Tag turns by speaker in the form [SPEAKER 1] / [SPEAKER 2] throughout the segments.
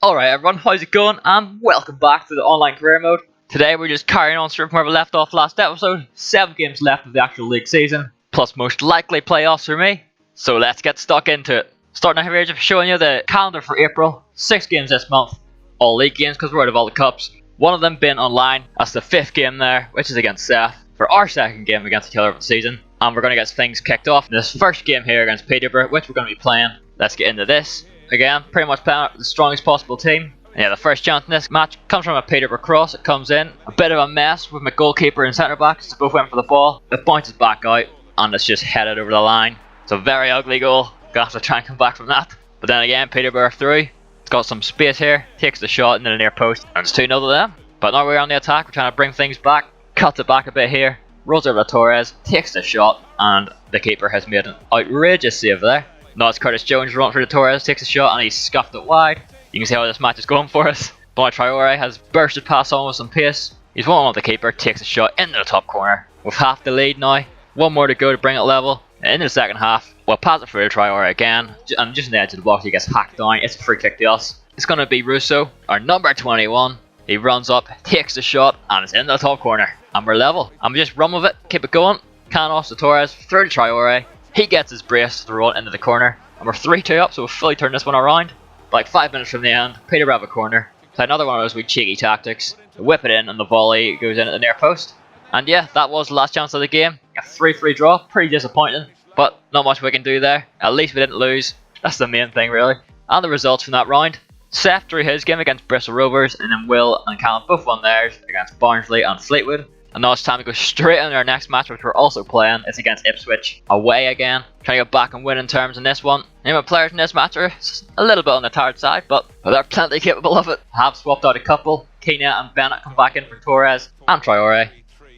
[SPEAKER 1] Alright everyone, how's it going? And welcome back to the online career mode. Today we're just carrying on straight from where we left off last episode. 7 games left of the actual league season, plus most likely playoffs for me. So let's get stuck into it. Starting out here, just showing you the calendar for April. 6 games this month, all league games because we're out of all the cups. One of them being online, that's the 5th game there, which is against Seth, for our 2nd game against each other of the season. And we're going to get things kicked off in this first game here against Peterborough, which we're going to be playing. Let's get into this. Again, pretty much playing the strongest possible team. And yeah, the first chance in this match comes from a Peterborough cross. It comes in. A bit of a mess with my goalkeeper and centre back. So both went for the ball. It bounces back out and it's just headed over the line. It's a very ugly goal. Gonna have to try and come back from that. But then again, Peterborough through. It's got some space here. Takes the shot into the near post. And it's 2-0 to them. But now we're on the attack. We're trying to bring things back. Cuts it back a bit here. Rolls over to Torres. Takes the shot. And the keeper has made an outrageous save there. Now it's Curtis Jones running through the Torres, takes a shot and he's scuffed it wide. You can see how this match is going for us. But Traore has bursted past on with some pace. He's one on the keeper, takes a shot into the top corner. With half the lead now. One more to go to bring it level. And into the second half, we'll pass it through to Traore again. And just on the edge of the box, he gets hacked down. It's a free kick to us. It's going to be Russo, our number 21. He runs up, takes the shot, and it's into the top corner. And we're level. And we just run with it, keep it going. Canos to Torres, through to Traore. He gets his brace to roll into the corner. And we're 3-2 up, so we've fully turned this one around. Like 5 minutes from the end, Peterborough have a corner. Play another one of those wee cheeky tactics. Whip it in and the volley goes in at the near post. And yeah, that was the last chance of the game. A 3-3 draw, pretty disappointing. But not much we can do there. At least we didn't lose. That's the main thing really. And the results from that round. Seth drew his game against Bristol Rovers. And then Will and Callum both won theirs against Barnsley and Fleetwood. And now it's time to go straight into our next match, which we're also playing. It's against Ipswich, away again. Trying to get back and win in terms in this one. And my players in this match are a little bit on the tired side, but they're plenty capable of it. I have swapped out a couple. Keena and Bennett come back in for Torres and Traore.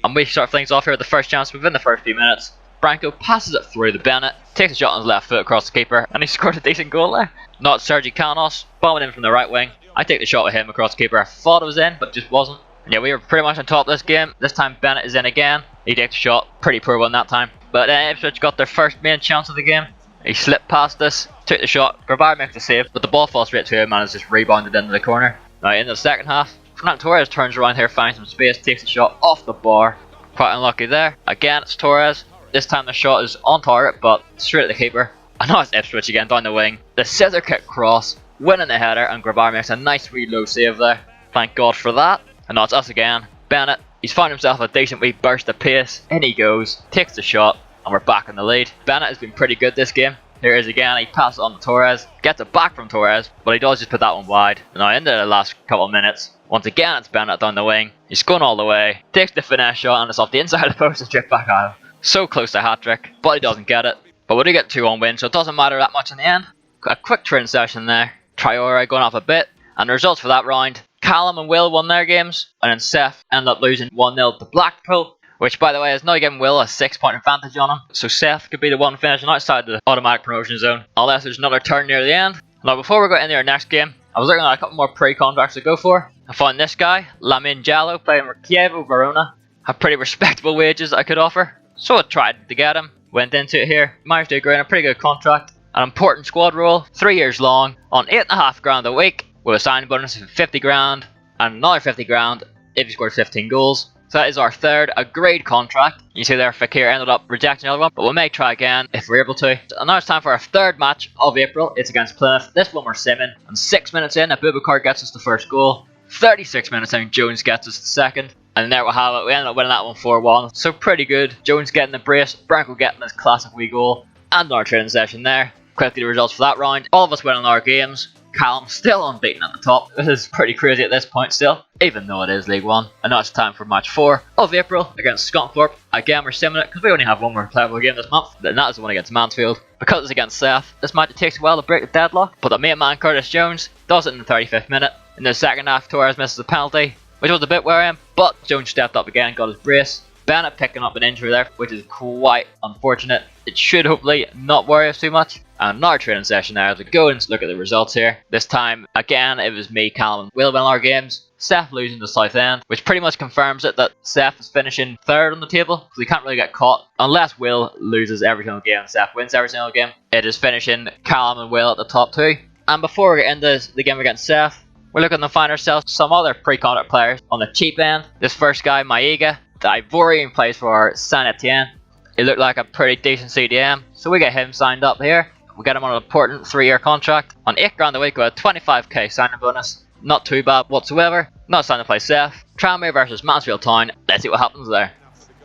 [SPEAKER 1] And we start things off here with the first chance within the first few minutes. Branko passes it through to Bennett, takes a shot on his left foot across the keeper, and he scored a decent goal there. Not Sergi Canos, bombing in from the right wing. I take the shot with him across the keeper. I thought it was in, but just wasn't. Yeah, we were pretty much on top of this game. This time Bennett is in again. He takes a shot. Pretty poor one that time. But Ipswich got their first main chance of the game. He slipped past us, took the shot. Grabar makes the save, but the ball falls straight to him and is just rebounded into the corner. Now into the second half, Fernando Torres turns around here, finds some space, takes a shot off the bar. Quite unlucky there. Again, it's Torres. This time the shot is on target, but straight at the keeper. And now it's Ipswich again down the wing. The scissor kick cross, winning the header, and Grabar makes a nice wee low save there. Thank God for that. And now it's us again. Bennett, he's found himself a decent wee burst of pace. In he goes, takes the shot, and we're back in the lead. Bennett has been pretty good this game. Here he is again, he passes on to Torres, gets it back from Torres, but he does just put that one wide. And now into the last couple of minutes, once again it's Bennett down the wing. He's going all the way, takes the finesse shot, and it's off the inside of the post and straight back at him. So close to hat-trick, but he doesn't get it. But we do get 2-1 win, so it doesn't matter that much in the end. Got a quick training session there. Traore going off a bit, and the results for that round. Callum and Will won their games, and then Seth ended up losing 1-0 to Blackpool, which by the way is now giving Will a 6-point advantage on him. So Seth could be the one finishing outside the automatic promotion zone, unless there's another turn near the end. Now before we go into our next game, I was looking at a couple more pre-contracts to go for. I found this guy, Lamin Jallo, playing for Chievo Verona. Had pretty respectable wages I could offer, so I tried to get him. Went into it here, managed to agree on a pretty good contract. An important squad role, 3 years long, on £8.5 a week. With a signing bonus of 50 grand and another 50 grand if he scored 15 goals. So that is our third agreed contract. You see there Fakir ended up rejecting the other one, but we may try again if we're able to. And now it's time for our third match of April. It's against Plymouth. This one we're simming. And 6 minutes in, Abubakar gets us the first goal. 36 minutes in, Jones gets us the second. And there we have it. We ended up winning that one 4-1. So pretty good. Jones getting the brace, Branko getting his classic wee goal. And our training session there. Quickly the results for that round. All of us winning our games. Callum still unbeaten at the top. This is pretty crazy at this point still, even though it is League 1. And now it's time for match 4 of April against Scunthorpe. Again, we're simming it because we only have one more playable game this month, and that is the one against Mansfield. Because it's against Seth, this match it takes a while to break the deadlock, but the main man Curtis Jones does it in the 35th minute. In the second half, Torres misses a penalty, which was a bit worrying, but Jones stepped up again, got his brace. Bennett picking up an injury there, which is quite unfortunate. It should hopefully not worry us too much. And another training session there as we go and look at the results here. This time, again, it was me, Callum, and Will win our games. Seth losing to Southend, which pretty much confirms it that Seth is finishing third on the table, because he can't really get caught unless Will loses every single game and Seth wins every single game. It is finishing Callum and Will at the top two. And before we get into the game against Seth, we're looking to find ourselves some other pre-contract players on the cheap end. This first guy, Maiga, the Ivorian, plays for Saint Etienne. He looked like a pretty decent CDM, so we get him signed up here. We get him on an important 3-year contract on 8 grand a week with a 25k signing bonus. Not too bad whatsoever. Not starting to play safe. Tranmere versus Mansfield Town. Let's see what happens there.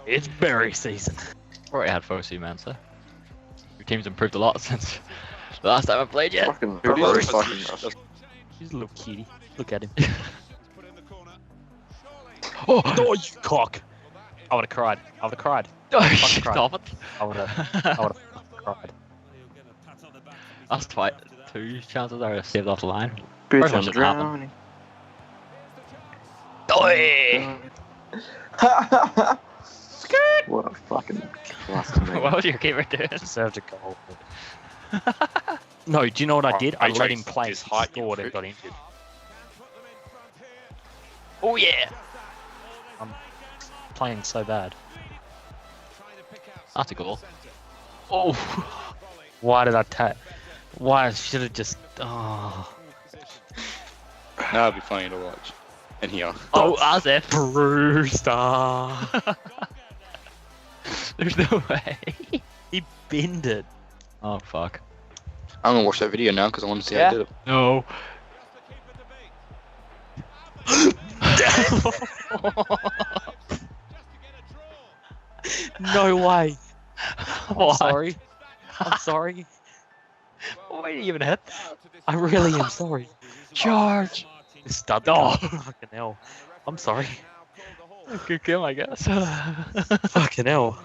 [SPEAKER 2] It's berry season.
[SPEAKER 1] Already had FOC, man, so your team's improved a lot since the last time I played you.
[SPEAKER 2] He's a little cutie. Look at him.
[SPEAKER 1] Oh,
[SPEAKER 2] Oh, you cock! I would have cried. I would have cried.
[SPEAKER 1] Stop it.
[SPEAKER 2] I would have cried.
[SPEAKER 1] That's two chances there to save off the line.
[SPEAKER 3] Boots
[SPEAKER 1] First one
[SPEAKER 3] on the
[SPEAKER 1] should happen.
[SPEAKER 3] ground. What a fucking class.
[SPEAKER 1] What was your keeper doing?
[SPEAKER 2] Deserved a goal. No, do you know what I did? I let him play. He
[SPEAKER 4] his height
[SPEAKER 2] scored and got injured.
[SPEAKER 1] Oh yeah!
[SPEAKER 2] I'm playing so bad.
[SPEAKER 1] That's a goal. Oh!
[SPEAKER 2] Why did I tap? Why I should have just? Oh.
[SPEAKER 4] Now it'd be funny to watch. And here.
[SPEAKER 1] Oh, as if.
[SPEAKER 2] Brewster.
[SPEAKER 1] There's no way.
[SPEAKER 2] He binned it.
[SPEAKER 1] Oh fuck.
[SPEAKER 4] I'm gonna watch that video now because I want to see how I did it.
[SPEAKER 1] No.
[SPEAKER 2] No way. I'm
[SPEAKER 1] Why?
[SPEAKER 2] sorry. I'm sorry.
[SPEAKER 1] Why did you even hit?
[SPEAKER 2] I really am sorry.
[SPEAKER 1] Charge!
[SPEAKER 2] Stud.
[SPEAKER 1] Oh.
[SPEAKER 2] Fucking hell. I'm sorry.
[SPEAKER 1] Good kill, I guess.
[SPEAKER 2] Fucking hell.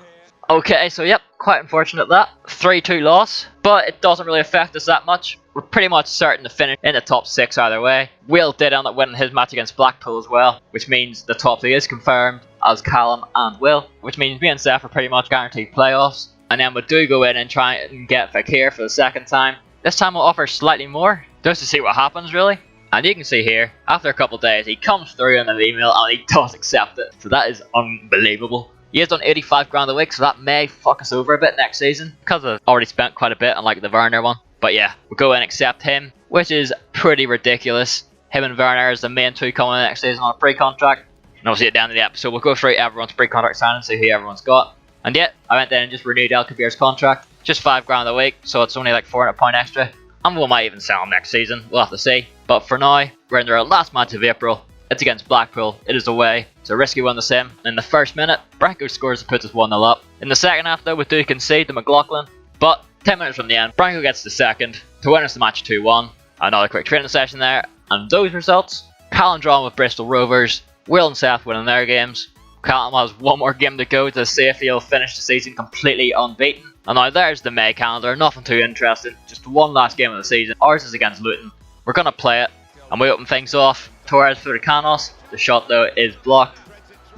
[SPEAKER 1] Okay, so yep, quite unfortunate that. 3-2 loss, but it doesn't really affect us that much. We're pretty much certain to finish in the top 6 either way. Will did end up winning his match against Blackpool as well, which means the top 3 is confirmed as Callum and Will, which means me and Seth are pretty much guaranteed playoffs. And then we do go in and try and get Fakir for the second time. This time we'll offer slightly more, just to see what happens really. And you can see here, after a couple of days, he comes through in an email and he does accept it. So that is unbelievable. He has done 85 grand a week, so that may fuck us over a bit next season, because I've already spent quite a bit on like the Werner one. But yeah, we'll go and accept him, which is pretty ridiculous. Him and Werner is the main 2 coming in next season on a pre-contract. And obviously at the end of the episode, we'll go through everyone's pre-contract signing, see who everyone's got. And yet, I went in and just renewed El Kabir's contract, just 5 grand a week, so it's only like £400 extra. And we might even sell him next season, we'll have to see. But for now, we're in our last match of April. It's against Blackpool, it is away. It's a risky one to sim. In the first minute, Branko scores and puts us 1-0 up. In the second half though, we do concede to McLaughlin. But 10 minutes from the end, Branko gets the second to win us the match 2-1. Another quick training session there. And those results, Callum drawn with Bristol Rovers, Will and Seth winning their games. Callum has one more game to go to see if he'll finish the season completely unbeaten. And now there's the May calendar, nothing too interesting, just one last game of the season. Ours is against Luton. We're going to play it, and we open things off. Torres for the Canos, the shot though is blocked.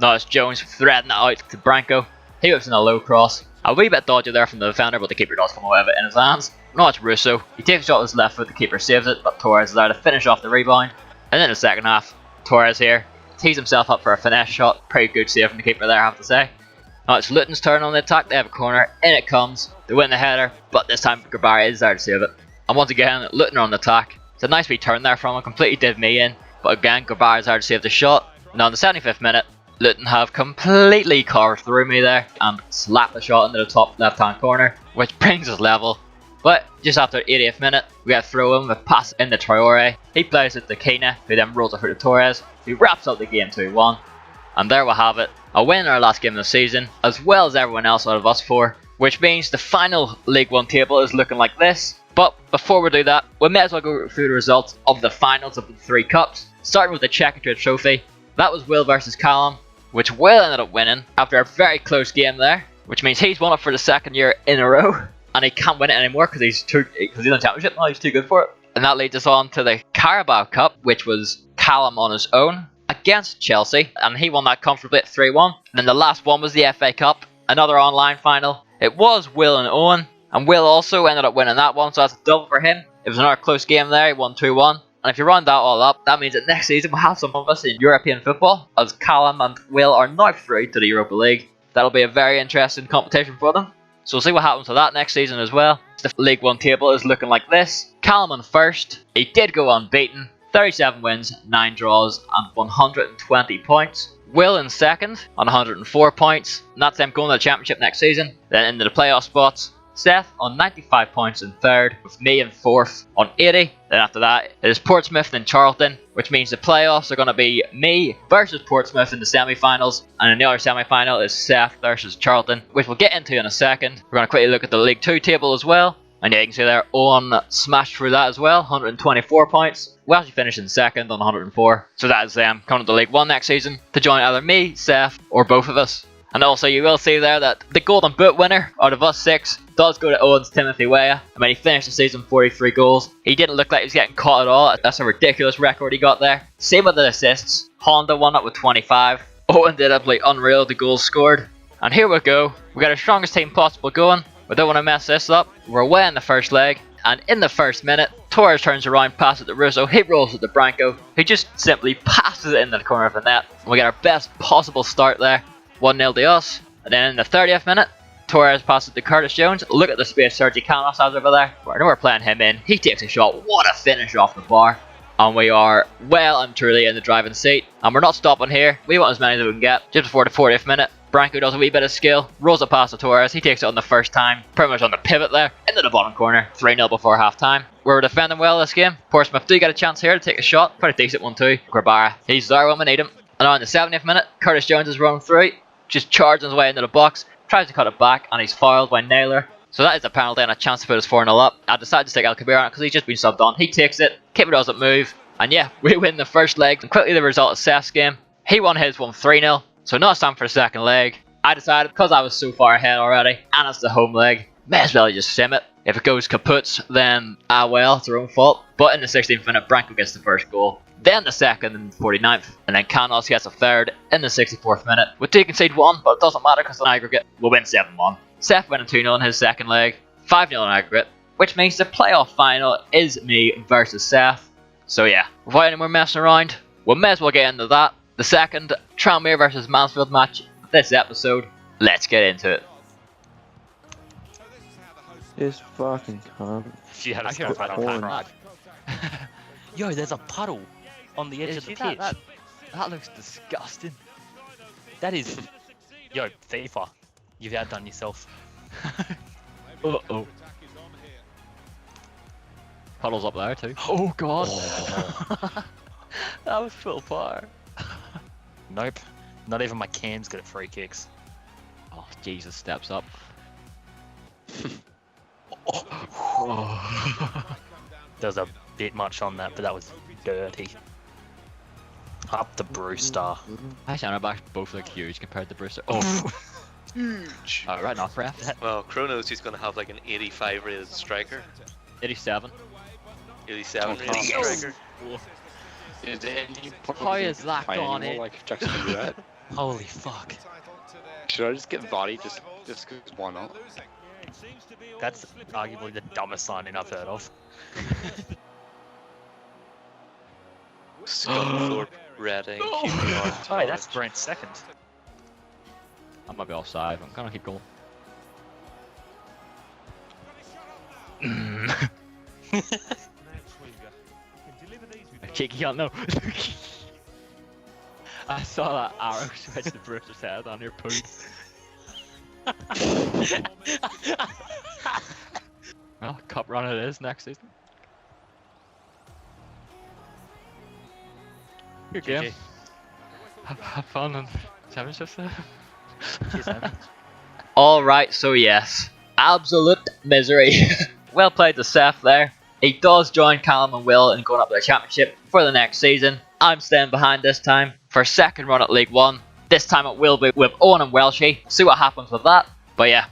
[SPEAKER 1] Now it's Jones threading it out to Branko. He whips in a low cross. A wee bit dodgy there from the defender, but the keeper does come away with it in his hands. Now it's Russo. He takes a shot with his left foot, the keeper saves it, but Torres is there to finish off the rebound. And then in the second half, Torres here tees himself up for a finesse shot. Pretty good save from the keeper there, I have to say. Now it's Luton's turn on the attack. They have a corner. In it comes. They win the header, but this time Gabara is there to save it. And once again, Luton are on the attack. It's a nice wee turn there from him. Completely did me in. But again, Gabara is there to save the shot. Now in the 75th minute, Luton have completely carved through me there and slapped the shot into the top left hand corner, which brings us level. But just after 80th minute, we get throw in with pass in the Traore. He plays it to Kina, who then rolls it through to Torres, who wraps up the game 2-1. And there we have it, a win in our last game of the season, as well as everyone else out of us 4, which means the final League 1 table is looking like this. But before we do that, we may as well go through the results of the finals of the 3 cups, starting with the Checkatrade Trophy. That was Will versus Callum, which Will ended up winning after a very close game there, which means he's won it for the 2nd year in a row, and he can't win it anymore because he's in the championship now. He's too good for it. And that leads us on to the Carabao Cup, which was Callum on his own against Chelsea, and he won that comfortably at 3-1. And then the last one was the FA Cup, another online final. It was Will and Owen, and Will also ended up winning that one, so that's a double for him. It was another close game there. He won 2-1. And if you round that all up, that means that next season we'll have some of us in European football, as Callum and Will are now through to the Europa League. That'll be a very interesting competition for them. So we'll see what happens to that next season as well. The League 1 table is looking like this. Callum in first. He did go unbeaten. 37 wins, 9 draws, and 120 points. Will in second on 104 points, and that's them going to the championship next season. Then into the playoff spots, Seth on 95 points in third, with me in fourth on 80. Then after that, it is Portsmouth and Charlton, which means the playoffs are going to be me versus Portsmouth in the semi-finals, and in the other semi-final is Seth versus Charlton, which we'll get into in a second. We're going to quickly look at the League 2 table as well. And yeah, you can see there, Owen smashed through that as well, 124 points. We actually finished in second on 104. So that is them coming to the League 1 next season to join either me, Seth, or both of us. And also you will see there that the Golden Boot winner out of us 6 does go to Owen's Timothy Weah. I mean, he finished the season 43 goals. He didn't look like he was getting caught at all. That's a ridiculous record he got there. Same with the assists. Honda won it with 25. Owen did absolutely unreal, the goals scored. And here we go. We got our strongest team possible going. We don't want to mess this up. We're away in the first leg, and in the first minute, Torres turns around, passes it to Russo, he rolls it to Branco, who just simply passes it into the corner of the net. And we get our best possible start there, 1-0 to us. And then in the 30th minute, Torres passes to Curtis Jones. Look at the space Sergi Canos has over there. I know we're playing him in. He takes a shot. What a finish off the bar. And we are well and truly in the driving seat. And we're not stopping here. We want as many as we can get. Just before the 40th minute, Branco does a wee bit of skill, rolls it past to Torres, he takes it on the first time, pretty much on the pivot there, into the bottom corner, 3-0 before half time. We're defending well this game. Portsmouth do get a chance here to take a shot, quite a decent one too. Grabara, he's there when we need him. And now in the 70th minute, Curtis Jones is running through, just charging his way into the box, tries to cut it back, and he's fouled by Naylor. So that is a penalty and a chance to put us 4-0 up. I decided to stick Al Kabir on it because he's just been subbed on. He takes it, keeper doesn't move, and yeah, we win the first leg. And quickly the result of Seth's game, he won his one 3-0, so now it's time for the second leg. I decided, because I was so far ahead already, and it's the home leg, may as well just sim it. If it goes kaput, then well, it's their own fault. But in the 16th minute, Branco gets the first goal, then the second in the 49th, and then Canos gets a third in the 64th minute. We do concede 1, but it doesn't matter because in aggregate, we'll win 7-1. Seth winning 2-0 in his second leg, 5-0 in aggregate, which means the playoff final is me versus Seth. So yeah, without any more messing around, we may as well get into that. The second Tranmere versus Mansfield match this episode. Let's get into it.
[SPEAKER 3] This fucking cunt.
[SPEAKER 2] She had a
[SPEAKER 3] should've
[SPEAKER 2] stop
[SPEAKER 3] had
[SPEAKER 2] right
[SPEAKER 3] a
[SPEAKER 2] on
[SPEAKER 3] horn.
[SPEAKER 2] Yo, there's a puddle on the edge of the pitch.
[SPEAKER 1] That looks disgusting.
[SPEAKER 2] That is... Yo, FIFA. You've outdone yourself.
[SPEAKER 1] Uh-oh. Puddle's up there too. Oh god. That was full fire.
[SPEAKER 2] Nope. Not even my cam's good at free kicks.
[SPEAKER 1] Oh, Jesus steps up.
[SPEAKER 2] There was a bit much on that, but that was dirty. Up the Brewster.
[SPEAKER 1] Actually, our backs both look huge compared to Brewster. Oh,
[SPEAKER 4] Huge.
[SPEAKER 1] right now, ref.
[SPEAKER 5] Well, Kronos, he's going to have like an 85 rated striker.
[SPEAKER 1] 87.
[SPEAKER 5] 87
[SPEAKER 4] Oh,
[SPEAKER 5] rated
[SPEAKER 4] yes.
[SPEAKER 5] striker.
[SPEAKER 1] How is that gone in?
[SPEAKER 4] Like Jackson can do that.
[SPEAKER 2] Holy fuck.
[SPEAKER 4] Should I just get body just because why not?
[SPEAKER 2] That's arguably the dumbest signing I've heard of.
[SPEAKER 5] Scunthorpe, Reading, QPR.
[SPEAKER 2] Oh, that's Brent's second.
[SPEAKER 1] I might be offside. I'm gonna keep going. Cheeky, I know. I saw that arrow switch to Brewster's head on your poop. Well, cup run it is next season. Good game. Have fun and championships there. Alright, so yes. Absolute misery. Well played to Seth there. He does join Callum and Will in going up to the championship for the next season. I'm staying behind this time for a second run at League 1. This time it will be with Owen and Welshie. See what happens with that. But yeah,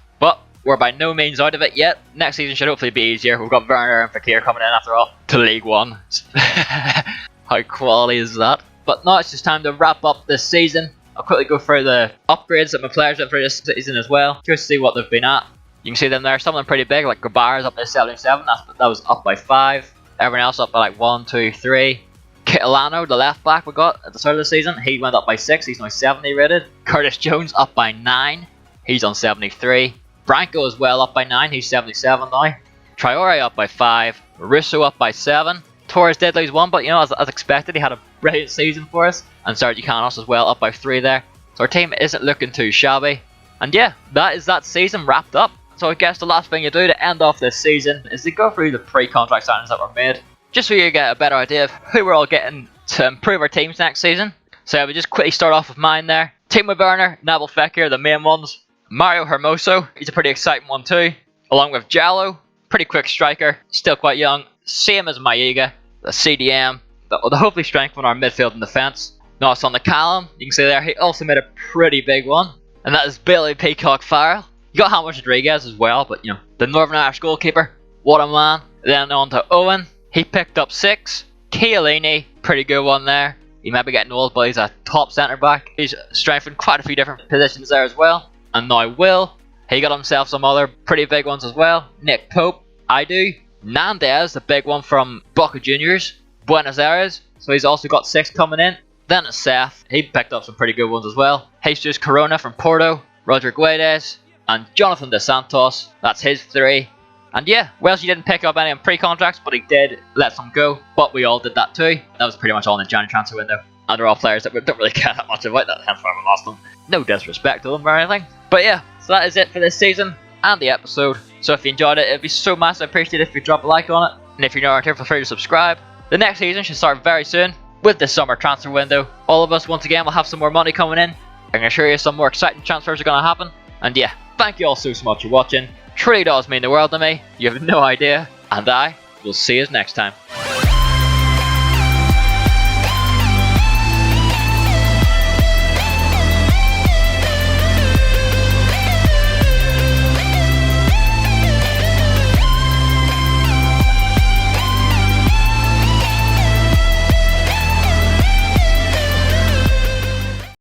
[SPEAKER 1] we're by no means out of it yet. Next season should hopefully be easier. We've got Werner and Fakir coming in after all to League 1. How quality is that? But now it's just time to wrap up this season. I'll quickly go through the upgrades that my players went through this season as well, just to see what they've been at. You can see them there, some of them pretty big, like Grabara's up to 77, that was up by 5. Everyone else up by like 1, 2, 3. Kitalano, the left back we got at the start of the season, he went up by 6, he's now 70 rated. Curtis Jones up by 9, he's on 73. Branco as well up by 9, he's 77 now. Traore up by 5, Russo up by 7, Torres did lose one, but you know, as expected, he had a brilliant season for us. And Sergio Canos as well, up by 3 there. So our team isn't looking too shabby. And yeah, that is that season wrapped up. So I guess the last thing you do to end off this season is to go through the pre-contract signings that were made, just so you get a better idea of who we're all getting to improve our teams next season. So we just quickly start off with mine there. Timo Werner, Nabil Fekir, the main ones. Mario Hermoso, he's a pretty exciting one too. Along with Jallo, pretty quick striker, still quite young. Same as Maiga, the CDM, that will hopefully strengthen our midfield and defence. Nice on the Callum, you can see there, he also made a pretty big one. And that is Billy Peacock Farrell. You got James Rodriguez as well, but you know, the Northern Irish goalkeeper, what a man. Then on to Owen, he picked up 6. Chiellini, pretty good one there. He might be getting old, but he's a top centre back. He's strengthened quite a few different positions there as well. And now Will, he got himself some other pretty big ones as well. Nick Pope, I do. Nandez, the big one from Boca Juniors, Buenos Aires. So he's also got 6 coming in. Then it's Seth, he picked up some pretty good ones as well. Jesus Corona from Porto, Roger Guedes, and Jonathan Dos Santos, that's his 3. And yeah, Welsh didn't pick up any on pre-contracts, but he did let some go. But we all did that too. That was pretty much all in the January transfer window. And they're all players that we don't really care that much about, that hence why we lost them. No disrespect to them or anything. But yeah, so that is it for this season and the episode. So if you enjoyed it, it'd be so massive appreciated if you drop a like on it. And if you're not here, feel free to subscribe. The next season should start very soon with the summer transfer window. All of us once again will have some more money coming in. I can assure you some more exciting transfers are going to happen. And yeah, thank you all so much for watching. Truly does mean the world to me. You have no idea. And I will see you next time.